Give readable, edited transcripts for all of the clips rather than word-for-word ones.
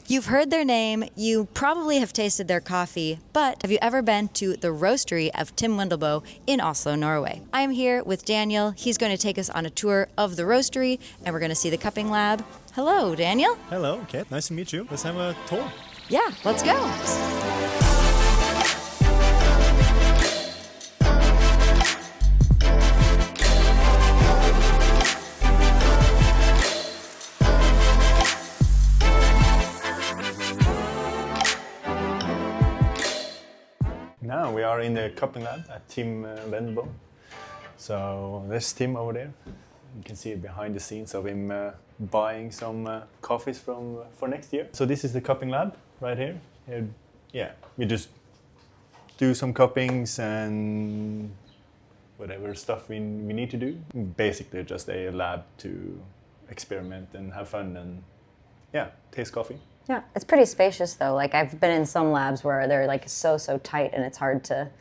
You've heard their name, you probably have tasted their coffee, but have you ever been to the Roastery of Tim Wendelboe in Oslo, Norway? I'm here with Daniel. He's going to take us on a tour of the Roastery, and we're going to see the cupping lab. Hello, Daniel. Hello, Kate. Nice to meet you. Let's have a tour. Yeah, let's go. Now we are in the cupping lab at Tim Wendelboe. So there's Tim over there. You can see behind the scenes of him buying some coffees for next year. So this is the cupping lab right here. Yeah, we just do some cuppings and whatever stuff we need to do. Basically just a lab to experiment and have fun and yeah, taste coffee. Yeah, it's pretty spacious though. Like I've been in some labs where they're like so tight and it's hard to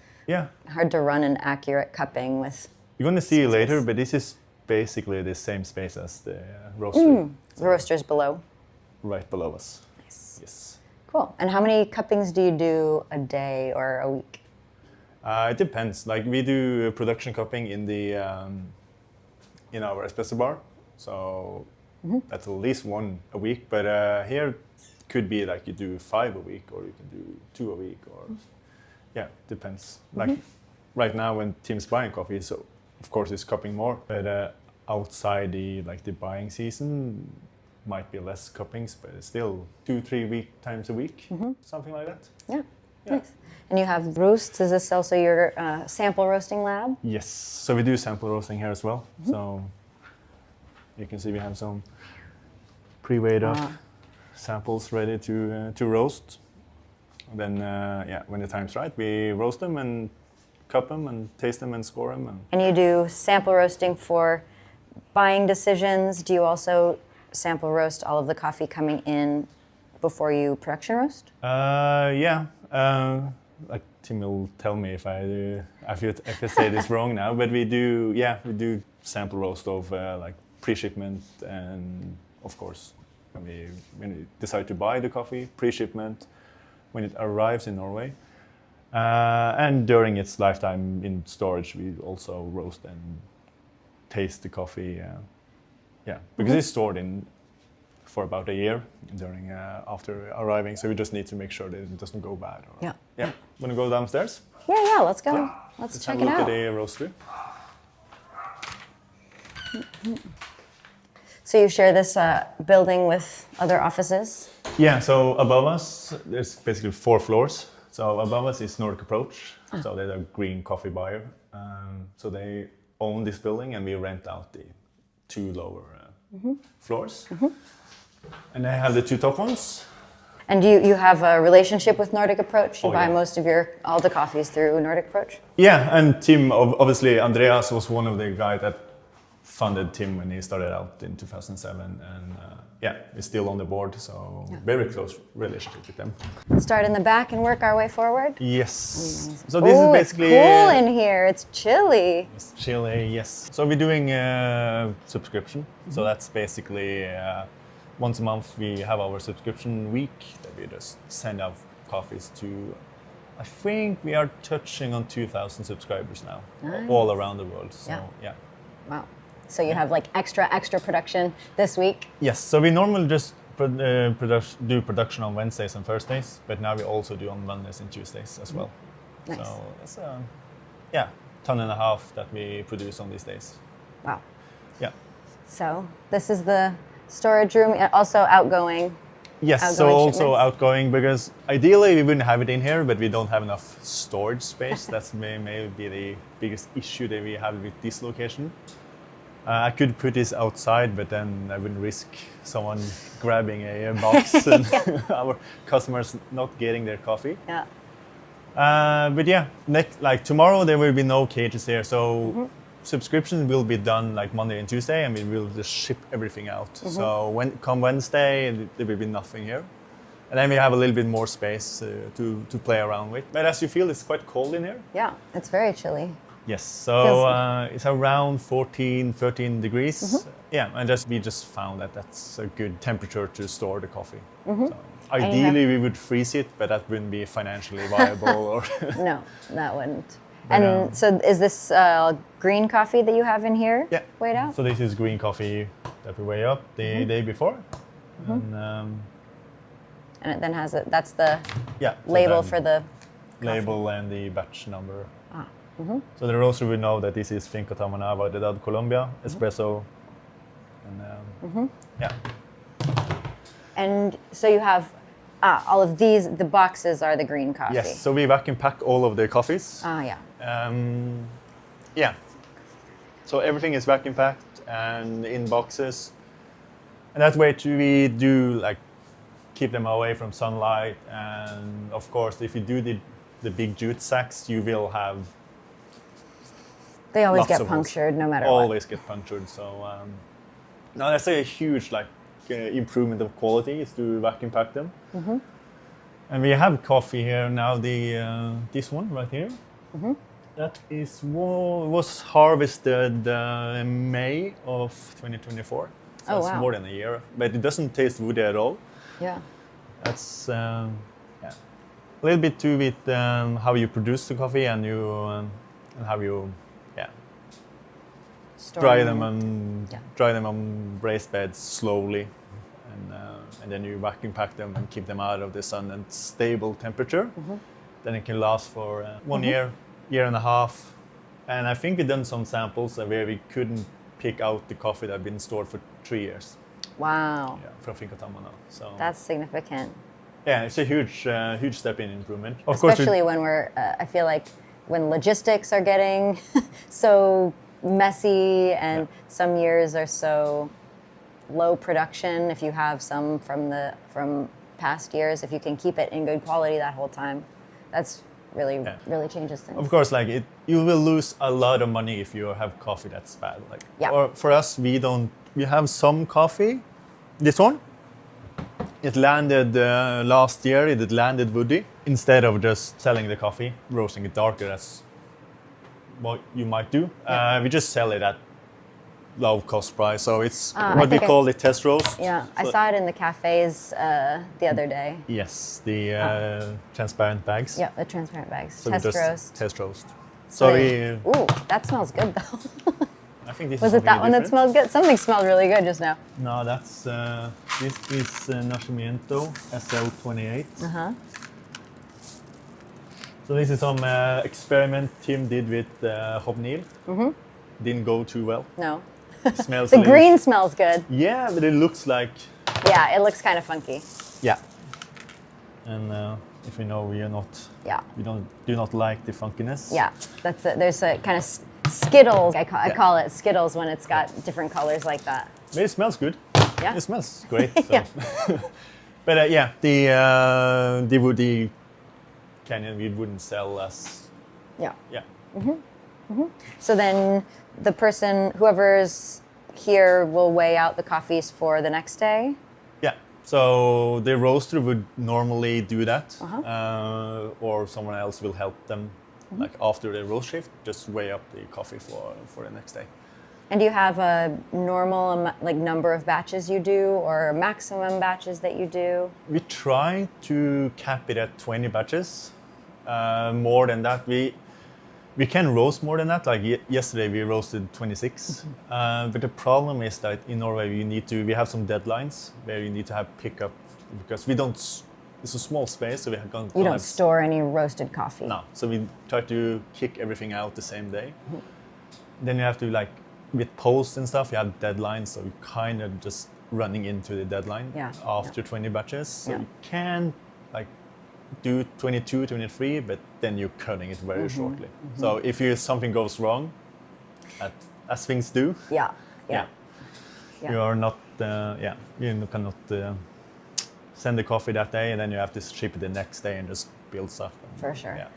run an accurate cupping with. You're going to see later, but this is basically the same space as the roastery. The roaster's below. Right below us. Nice. Yes. Cool. And how many cuppings do you do a day or a week? It depends. Like we do production cupping in the in our espresso bar, so that's at least one a week. But here could be like you do 5 a week, or you can do 2 a week, or yeah, depends. Like right now when Tim's buying coffee, so of course it's cupping more. But outside the buying season, might be less cuppings, but it's still 2-3 times a week, something like that. Yeah. Nice. And you have roasts. Is this also your sample roasting lab? Yes. So we do sample roasting here as well. So you can see we have some pre-weighed up samples ready to roast. And then when the time's right, we roast them and cup them and taste them and score them. And you do sample roasting for buying decisions. Do you also sample roast all of the coffee coming in before you production roast? Yeah. Like Tim will tell me if I say this wrong now, but we do sample roast of like pre-shipment and of course when we decide to buy the coffee, pre-shipment, when it arrives in Norway, and during its lifetime in storage, we also roast and taste the coffee. Because it's stored in for about a year during after arriving, so we just need to make sure that it doesn't go bad. Yeah. Want to go downstairs? Yeah. Let's go. Let's check it out. Have a look at the roastery. So you share this building with other offices? Yeah. So above us, there's basically 4 floors. So above us is Nordic Approach. So they're a green coffee buyer. So they own this building, and we rent out the 2 lower floors. And they have the 2 top ones. And you have a relationship with Nordic Approach? You buy most of all the coffees through Nordic Approach? Yeah, and Tim, obviously Andreas was one of the guys that funded Tim when he started out in 2007. And he's still on the board, so very close relationship with them. Start in the back and work our way forward? Yes. So this is basically... It's cool in here. It's chilly. It's chilly, yes. So we're doing a subscription. So that's basically... once a month we have our subscription week that we just send out coffees to, I think we are touching on 2,000 subscribers now, all around the world. So yeah. Wow. So you have like extra production this week? Yes, so we normally just do production on Wednesdays and Thursdays, but now we also do on Mondays and Tuesdays as well. Nice. So it's a ton and a half that we produce on these days. Wow. Yeah. So this is the storage room, also outgoing. Yes, so also outgoing, because ideally we wouldn't have it in here, but we don't have enough storage space. That's maybe the biggest issue that we have with this location. I could put this outside, but then I wouldn't risk someone grabbing a box and our customers not getting their coffee. Yeah. But yeah, like tomorrow there will be no cages here, so subscription will be done like Monday and Tuesday, and we will just ship everything out. So come Wednesday, there will be nothing here. And then we have a little bit more space to play around with. But as you feel, it's quite cold in here. Yeah, it's very chilly. Yes, so it's around 13 degrees. Yeah, and we just found that that's a good temperature to store the coffee. So Ideally, we would freeze it, but that wouldn't be financially viable. Or No, that wouldn't. But, And so is this green coffee that you have in here yeah. weighed out? So this is green coffee that we weigh up the day before. And it then has that's the Yeah. so label then for the label and the batch number. Ah. So the roaster will know that this is Finca Tamanava de Dad Colombia, espresso, and yeah. And so you have all of these, the boxes are the green coffee. Yes, so we vacuum pack all of the coffees. Ah, yeah. Yeah. So everything is vacuum packed and in boxes. And that way too, we do like keep them away from sunlight. And of course, if you do the big jute sacks, you will have They always lots get of holes. punctured no matter what. Always get punctured. So no, that's a huge like improvement of quality is to vacuum pack them. And we have coffee here now. This one right here. That was harvested in May of 2024. So Oh, it's wow. more than a year, but it doesn't taste woody at all. Yeah. That's yeah, a little bit too with how you produce the coffee and and how you dry them on raised beds slowly, and then you vacuum pack them and keep them out of the sun and stable temperature. Then it can last for 1 year and a half. And I think we've done some samples where we couldn't pick out the coffee that had been stored for 3 years. Wow. Yeah, from Finca Tamana. So That's significant. yeah, it's a huge step in improvement. Of Especially when we're, I feel like when logistics are getting so messy and some years are so low production, if you have some from past years, if you can keep it in good quality that whole time, that's really changes things. Of course, like you will lose a lot of money if you have coffee that's bad. Like, Yeah. or for us, we have some coffee. This one, it landed last year. It landed woody. Instead of just selling the coffee, roasting it darker, that's what you might do. We just sell it at low cost price. So it's what we call the test roast. Yeah, I So- saw it in the cafes the other day. Yes, the transparent bags. Yeah, the transparent bags. So we Test just roast. Test roast. So So ooh, that smells good though. I think this Was is it that one that different. smelled good? Something smelled really good just now. No, that's this is Nacimiento SL28. So this is some experiment Tim did with hobnail. Didn't go too well. No. Smells The a little- green smells good. Yeah, but it looks like Yeah, it looks kind of funky. yeah. And if you know, we are not. Yeah. We do not like the funkiness. Yeah, that's it. There's a kind of Skittles. I call it Skittles when it's got different colors like that. But it smells good. Yeah. It smells great. So. Yeah. But yeah, the woody canyon we wouldn't sell as Yeah. yeah. So then the person, whoever's here, will weigh out the coffees for the next day. Yeah. So the roaster would normally do that, or someone else will help them, like after the roast shift, just weigh up the coffee for the next day. And do you have a normal number of batches you do, or maximum batches that you do? We try to cap it at 20 batches. More than that, we can roast more than that. Like yesterday, we roasted 26. But the problem is that in Norway, we have some deadlines where you need to have pickup because we don't. It's a small space, so we can't. You don't store any roasted coffee. No, so we try to kick everything out the same day. Then you have to with posts and stuff, you have deadlines, so you're kind of just running into the deadline after 20 batches. So you can do 22, 23, but then you're cutting it very shortly. So if something goes wrong, as things do, Yeah. you are not, you cannot send the coffee that day, and then you have to ship it the next day and just builds up. For sure. Yeah.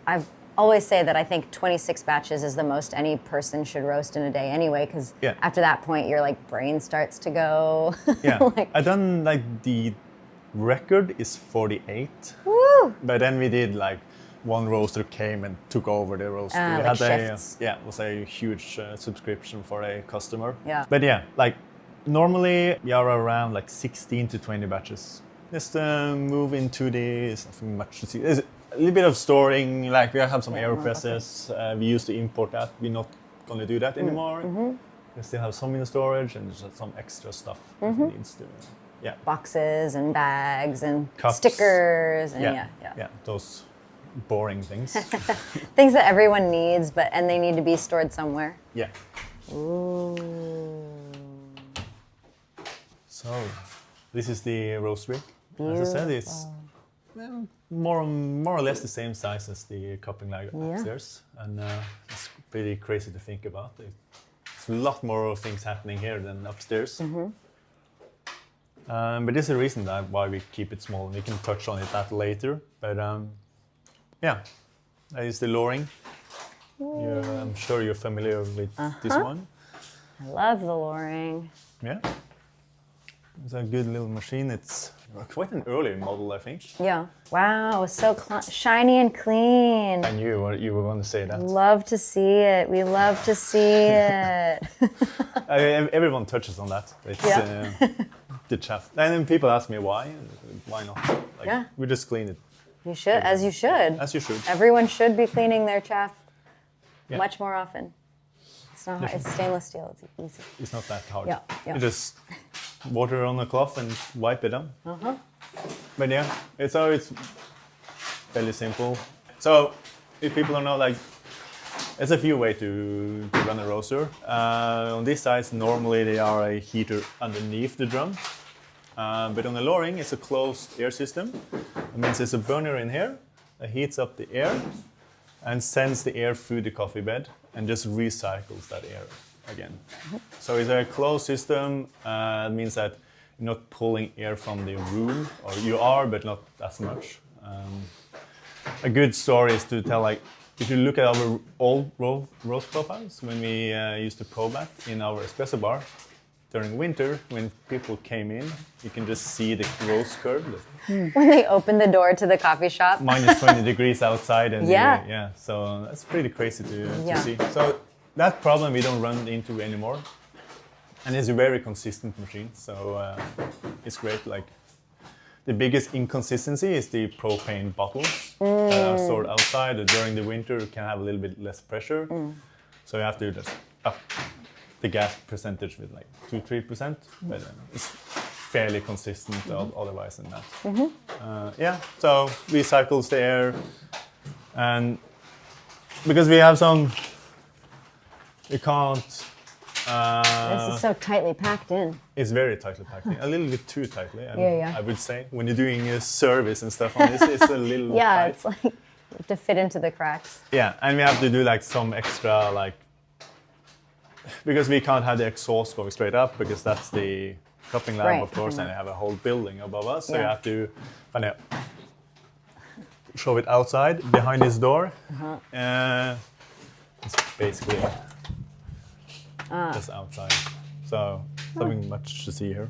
I've always say that I think 26 batches is the most any person should roast in a day anyway, because after that point your brain starts to go. Yeah, I done the record is 48. Woo! But then we did one roaster came and took over the roaster. We had shifts. it was a huge subscription for a customer. Yeah. But yeah, normally we are around 16 to 20 batches Just move into the, there's nothing much to see. There's a little bit of storing, like we have some AeroPresses. We used to import that. We're not going to do that anymore. We still have some in the storage and just some extra stuff that needs to, Boxes and bags and Cups. stickers and Yeah, those boring things. things that everyone needs, and they need to be stored somewhere. Yeah. Ooh. So, this is the roastery. As I said, it's more or less the same size as the cupping lag upstairs, and it's pretty crazy to think about. There's a lot more things happening here than upstairs. But there's a reason why we keep it small, and we can touch on that later. But yeah, that is the lowering. I'm sure you're familiar with this one. I love the lowering. Yeah. It's a good little machine. It's quite an early model, I think. Yeah. Wow, it's so shiny and clean. I knew you were going to say that. Love to see it. We love to see it. Everyone touches on that. It's the chaff. And then people ask me why. Why not? Like, we just clean it. You should, as you should. As you should. Everyone should be cleaning their chaff much more often. It's not hard. It's stainless steel. It's easy. It's not that hard. Yeah. You just water on the cloth and wipe it down. But yeah, it's fairly simple. So if people don't know, like, there's a few ways to run a roaster. On these sides, normally they are a heater underneath the drum. But on the lowering, it's a closed air system. It means there's a burner in here that heats up the air and sends the air through the coffee bed and just recycles that air again. So it's a closed system. It means that you're not pulling air from the room, or you are, but not as much. A good story is to tell, like, if you look at our old roast profiles, when we used to probe that in our espresso bar, during winter, when people came in, you can just see the roast curve. When they open the door to the coffee shop. Minus 20 degrees outside. And so that's pretty crazy to see. So that problem we don't run into anymore. And it's a very consistent machine, so it's great. Like, the biggest inconsistency is the propane bottles that are stored outside. During the winter, you can have a little bit less pressure. So you have to just up the gas percentage with like 2-3%, but it's fairly consistent otherwise than that. So recycles the air, and because we have some, you can't. This is so tightly packed in. It's very tightly packed in, a little bit too tightly. I would say when you're doing a service and stuff on this, it's a little tight. It's like to fit into the cracks. Yeah, and we have to do like some extra, like, because we can't have the exhaust going straight up because that's the cupping lab, of course, and they have a whole building above us. So you have to kind of show it outside behind this door. It's basically just outside. So nothing much to see here.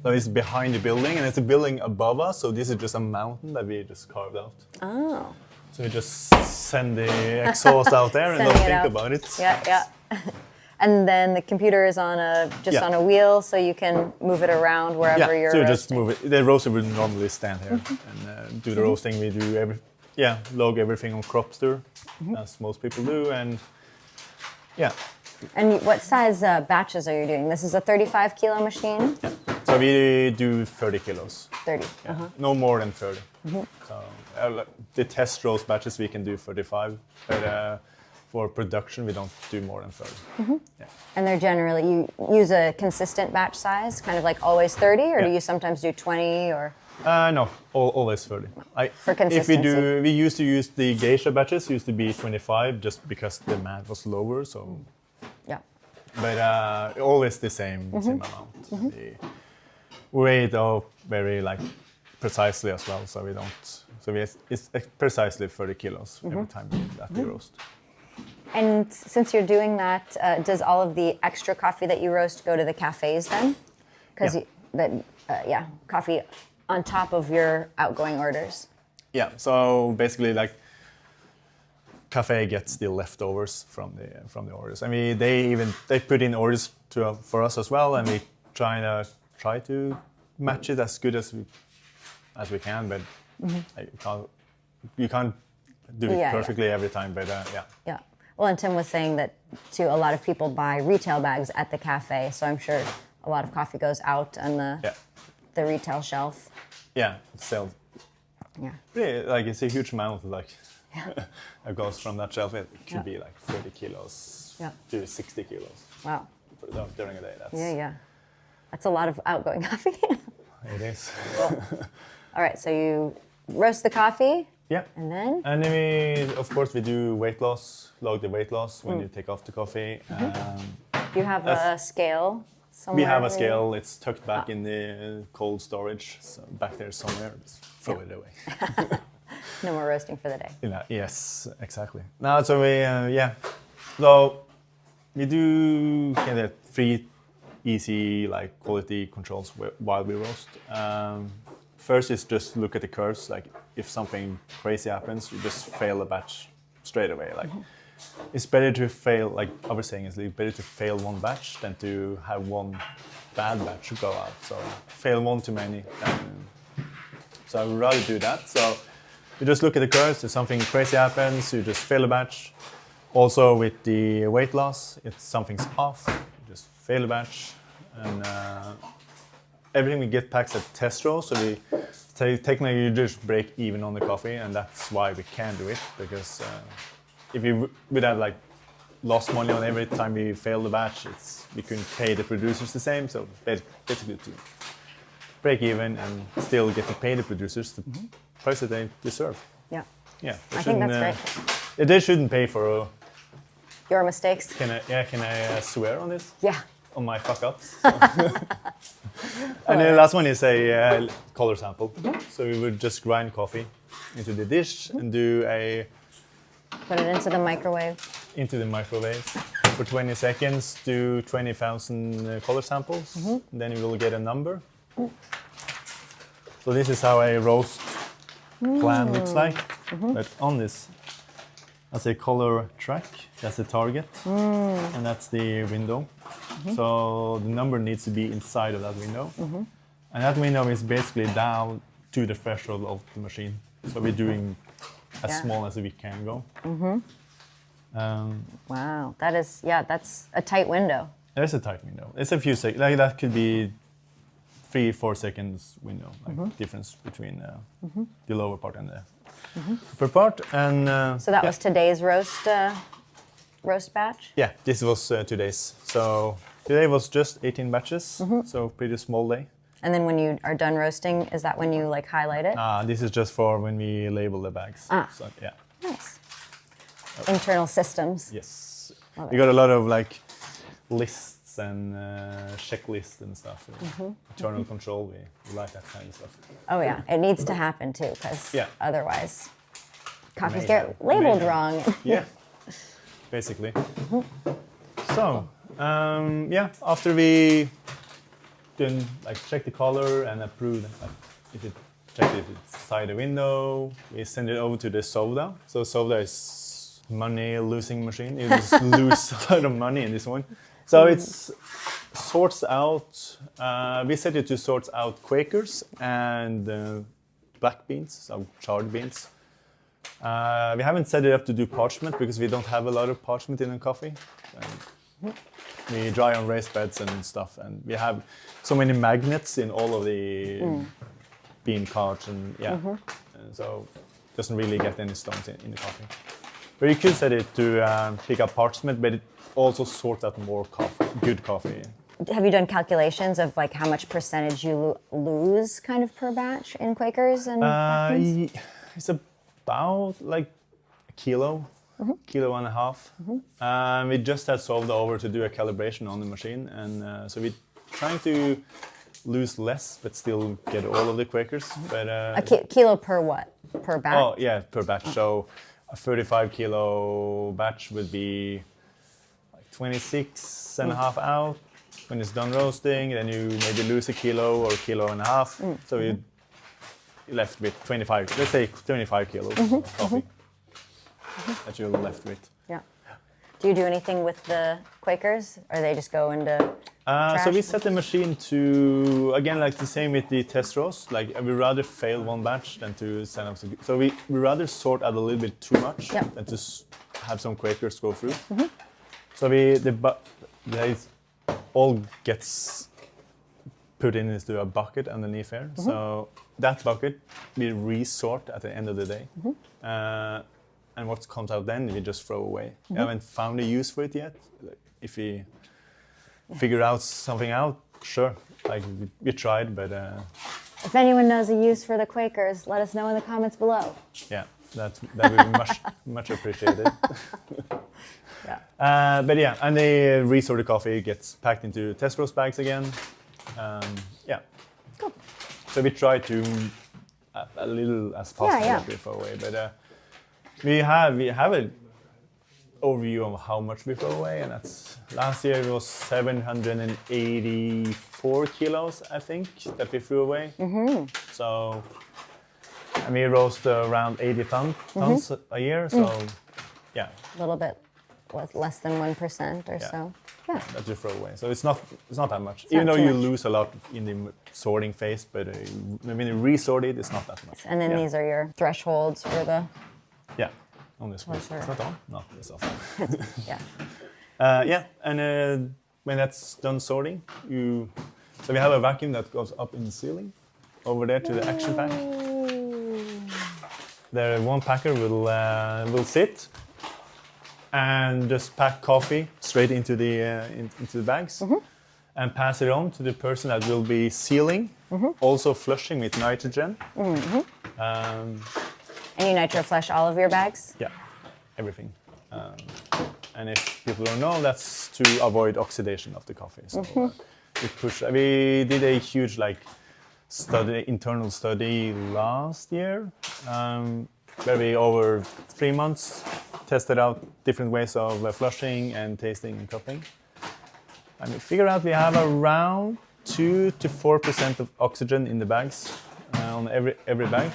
So it's behind the building, and it's a building above us. So this is just a mountain that we just carved out. Oh. So we just send the exhaust out there and don't think about it. Yeah. And then the computer is on a wheel, so you can move it around wherever you're roasting. Just move it. The roaster would normally stand here and do the roasting. We do log everything on Cropster, as most people do, and And what size batches are you doing? This is a 35 kilo machine? Yeah. So we do 30 kilos. 30. No more than 30. So the test roast batches we can do 35, but for production we don't do more than 30. And they're generally, you use a consistent batch size, kind of like always 30, or do you sometimes do 20 or? No, always 30. For consistency. We used to use the geisha batches, used to be 25 just because the demand was lower, so. Yeah. But always the same amount. The weight of very precisely as well, so we don't. So it's precisely 30 kilos every time we do that the roast. And since you're doing that, does all of the extra coffee that you roast go to the cafes then? Because coffee on top of your outgoing orders. Yeah. So basically, cafe gets the leftovers from the orders. I mean, they put in orders for us as well, and we try to match it as good as we can, but you can't do it perfectly every time. But yeah. Yeah. Well, and Tim was saying that too. A lot of people buy retail bags at the cafe, so I'm sure a lot of coffee goes out on the retail shelf. Yeah, it's sold. Yeah. Really, like it's a huge amount of that goes from that shelf. It could be like 30 kilos to 60 kilos. Wow. During a day. That's a lot of outgoing coffee. It is. Cool. All right, so you roast the coffee. Yeah. And then? And then we, of course, we do weight loss, log the weight loss when you take off the coffee. You have a scale somewhere? We have a scale. It's tucked back in the cold storage, so back there somewhere. Just throw it away. No more roasting for the day. Yes, exactly. Now, so we, So we do kind of 3 easy like quality controls while we roast. First is just look at the curves. Like if something crazy happens, you just fail a batch straight away. Like it's better to fail. Like I was saying, it's better to fail one batch than to have one bad batch go out. So fail one too many. So I would rather do that. So you just look at the curves. If something crazy happens, you just fail a batch. Also with the weight loss, if something's off, you just fail a batch. And everything we get packs at test row, so we technically you just break even on the coffee, and that's why we can do it. Because if we would have like lost money on every time we failed the batch, we couldn't pay the producers the same. So basically to break even and still get to pay the producers the price that they deserve. Yeah. Yeah. I think that's great. They shouldn't pay for your mistakes. Can I swear on this? Yeah. On my fuck ups. And the last one is a color sample. So we would just grind coffee into the dish and do put it into the microwave. Into the microwave for 20 seconds. Do 20,000 color samples. Then you will get a number. So this is how a roast plan looks like. But on this, that's a color track. That's the target, and that's the window. So the number needs to be inside of that window. And that window is basically down to the threshold of the machine. So we're doing as small as we can go. Wow, that's a tight window. It's a tight window. It's a few seconds. Like that could be 3-4 seconds window, like difference between the lower part and the upper part. And so that was today's roast batch? Yeah, this was today's. So today was just 18 batches, so pretty small day. And then when you are done roasting, is that when you like highlight it? This is just for when we label the bags. So, yeah. Nice. Internal systems. Yes. We got a lot of like lists and checklists and stuff. Internal control, we like that kind of stuff. Oh yeah, it needs to happen too, because otherwise coffees get labeled wrong. Yeah. Basically. So, after we then check the color and approve, if it check if it's inside the window, we send it over to the Sovda. So Sovda is money-losing machine. You just lose a lot of money in this one. So it sorts out. We set it to sort out Quakers and black beans, so charred beans. We haven't set it up to do parchment because we don't have a lot of parchment in the coffee. We dry on raised beds and stuff, and we have so many magnets in all of the bean carts, and and so it doesn't really get any stones in the coffee. But you could set it to pick up parchment, but it also sorts out more good coffee. Have you done calculations of like how much percentage you lose kind of per batch in Quakers and black beans? It's about like a kilo, kilo and a half. We just had Sovda over to do a calibration on the machine, and so we're trying to lose less but still get all of the Quakers. But a kilo per what? Per batch? Oh yeah, per batch. So a 35 kilo batch would be like 26 and a half out. When it's done roasting, then you maybe lose a kilo or a kilo and a half. So you're left with 25, let's say 25 kilos of coffee that you're left with. Yeah. Do you do anything with the Quakers, or they just go into So we set the machine to, again, like the same with the test roast. Like we rather fail one batch than to send up some. So we rather sort out a little bit too much than to have some Quakers go through. So it all gets put into a bucket underneath here. So that bucket we resort at the end of the day. And what comes out then we just throw away. We haven't found a use for it yet. If we figure out something out, sure. Like we tried, but if anyone knows a use for the Quakers, let us know in the comments below. Yeah, that would be much appreciated. But yeah, and the resorted coffee gets packed into test roast bags again. Cool. So we try to a little as possible that we throw away, but we have an overview of how much we throw away, and that's last year it was 784 kilos, I think, that we threw away. So, and we roast around 80 tons a year, so yeah. A little bit less than 1% or so. Yeah. That you throw away. So it's not that much. Even though you lose a lot in the sorting phase, but when you resort it, it's not that much. And then these are your thresholds for the... Yeah, on this one. It's not on? No, it's off. And when that's done sorting, so we have a vacuum that goes up in the ceiling, over there to the action pack. There, one packer will sit and just pack coffee straight into the bags and pass it on to the person that will be sealing, also flushing with nitrogen. And you nitro flush all of your bags? Yeah, everything. And if people don't know, that's to avoid oxidation of the coffee. So we did a huge internal study last year, where we over 3 months tested out different ways of flushing and tasting and cupping. And we figured out we have around 2 to 4% of oxygen in the bags on every bag.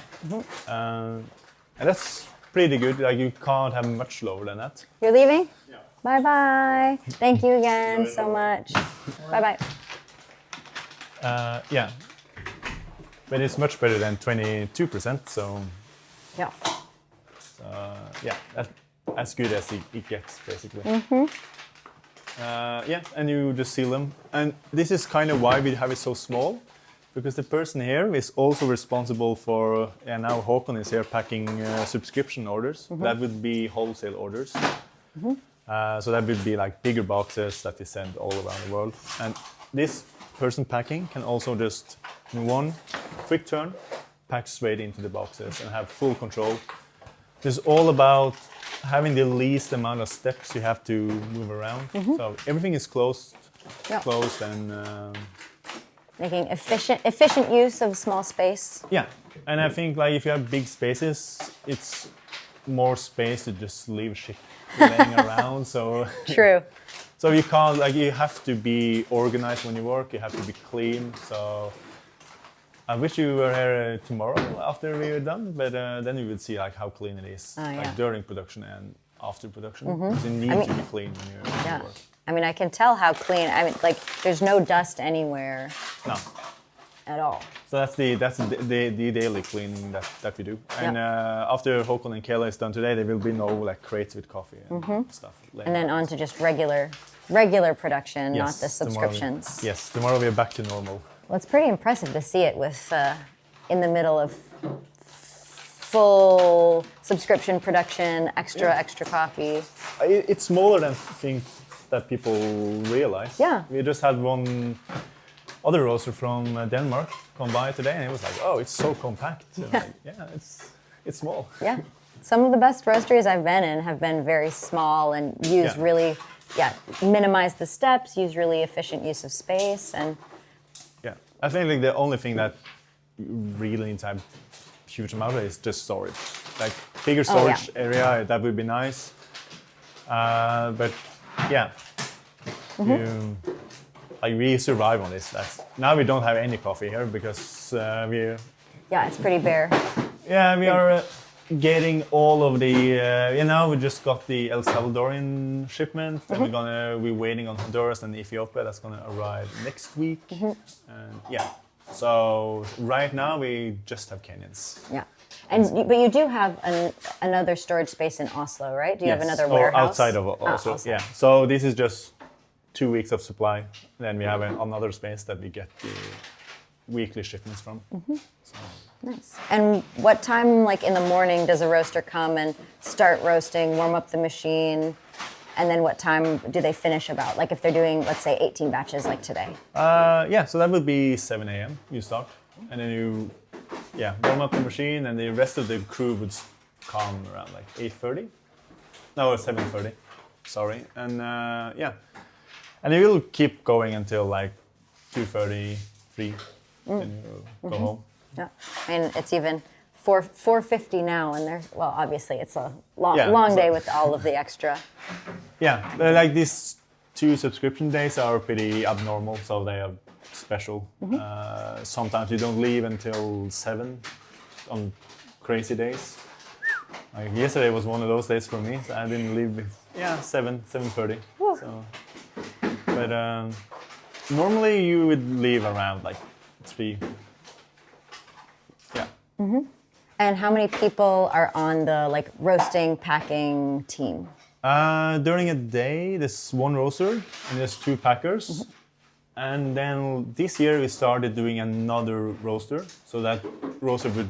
And that's pretty good. Like you can't have much lower than that. You're leaving? Yeah. Bye-bye. Thank you again so much. Bye-bye. Yeah. But it's much better than 22%, so... Yeah. Yeah, that's as good as it gets, basically. Yeah, and you just seal them. And this is kind of why we have it so small, because the person here is also responsible for, now Håkon is here packing subscription orders. That would be wholesale orders. So that would be like bigger boxes that we send all around the world. And this person packing can also just, in one quick turn, pack straight into the boxes and have full control. It's all about having the least amount of steps you have to move around. So everything is closed and... Making efficient use of small space. Yeah, and I think like if you have big spaces, it's more space to just leave shit laying around. So True. So you can't, like, you have to be organized when you work. You have to be clean. So I wish you were here tomorrow after we were done, but then you would see like how clean it is, during production and after production. Because you need to be clean when you work. I mean, I can tell how clean. I mean, like, there's no dust anywhere. No. At all. So that's the daily cleaning that we do. And after Håkon and Kayla is done today, there will be no like crates with coffee and stuff. And then on to just regular production, not the subscriptions. Tomorrow we're back to normal. Well, it's pretty impressive to see it with in the middle of full subscription production, extra coffee. It's smaller than things that people realize. Yeah. We just had one other roaster from Denmark come by today, and it was like, oh, it's so compact. It's small. Yeah. Some of the best roasteries I've been in have been very small and use really, minimize the steps, use really efficient use of space, and... Yeah, I think like the only thing that really needs to have a huge amount of is just storage. Like bigger storage area, that would be nice. But yeah, we survive on this. Now we don't have any coffee here because we... Yeah, it's pretty bare. Yeah, we are getting all of the, we just got the El Salvadorian shipment, and we're waiting on Honduras and Ethiopia. That's gonna arrive next week. And yeah, so right now we just have Kenyans. Yeah. But you do have another storage space in Oslo, right? Do you have another warehouse? Or outside of Oslo, outside. yeah. So this is just 2 weeks of supply. Then we have another space that we get the weekly shipments from. So. Nice. And what time, like in the morning, does a roaster come and start roasting, warm up the machine, and then what time do they finish about? Like if they're doing, let's say, 18 batches like today. So that would be 7 a.m. you start, and then you warm up the machine, and the rest of the crew would come around like 8:30. No, 7:30. Sorry, and and it will keep going until like 2:30, 3, and you go home. Yeah, I mean it's even 4:50 now, and obviously it's a long day with all of the extra. Yeah, but like these 2 subscription days are pretty abnormal, so they are special. Sometimes you don't leave until 7 on crazy days. Like yesterday was one of those days for me, so I didn't leave before, 7:30. So, but normally you would leave around like 3. Yeah. And how many people are on the like roasting, packing team? During a day, there's 1 roaster and there's 2 packers. And then this year we started doing another roaster. So that roaster would,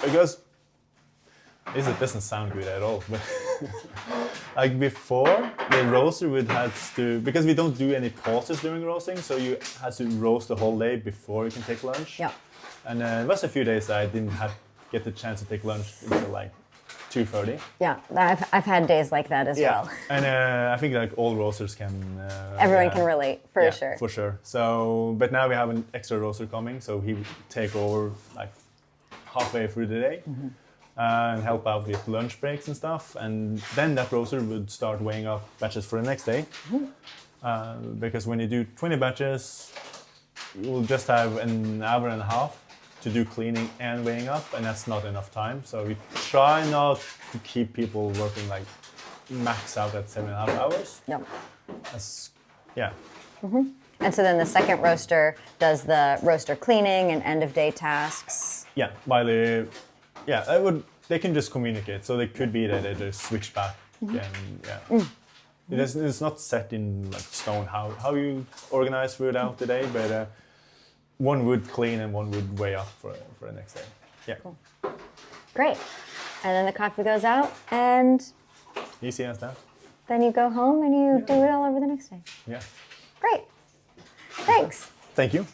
because this doesn't sound good at all, but like before, the roaster would have to, because we don't do any pauses during roasting, so you have to roast the whole day before you can take lunch. Yeah. And it was a few days that I didn't get the chance to take lunch until like 2:30. Yeah, I've had days like that as well. And I think like all roasters can. Everyone can relate for sure. For sure. So, but now we have an extra roaster coming, so he would take over like halfway through the day and help out with lunch breaks and stuff. And then that roaster would start weighing up batches for the next day. Because when you do 20 batches, you will just have an hour and a half to do cleaning and weighing up, and that's not enough time. So we try not to keep people working like max out at 7.5 hours. Yep. And so then the second roaster does the roaster cleaning and end of day tasks. Yeah, they can just communicate. So they could be that they just switch back. It's not set in like stone how you organize throughout the day, but one would clean and one would weigh up for the next day. Yeah. Cool. Great. And then the coffee goes out, and easy as that. Then you go home and you do it all over the next day. Yeah. Great. Thanks. Thank you.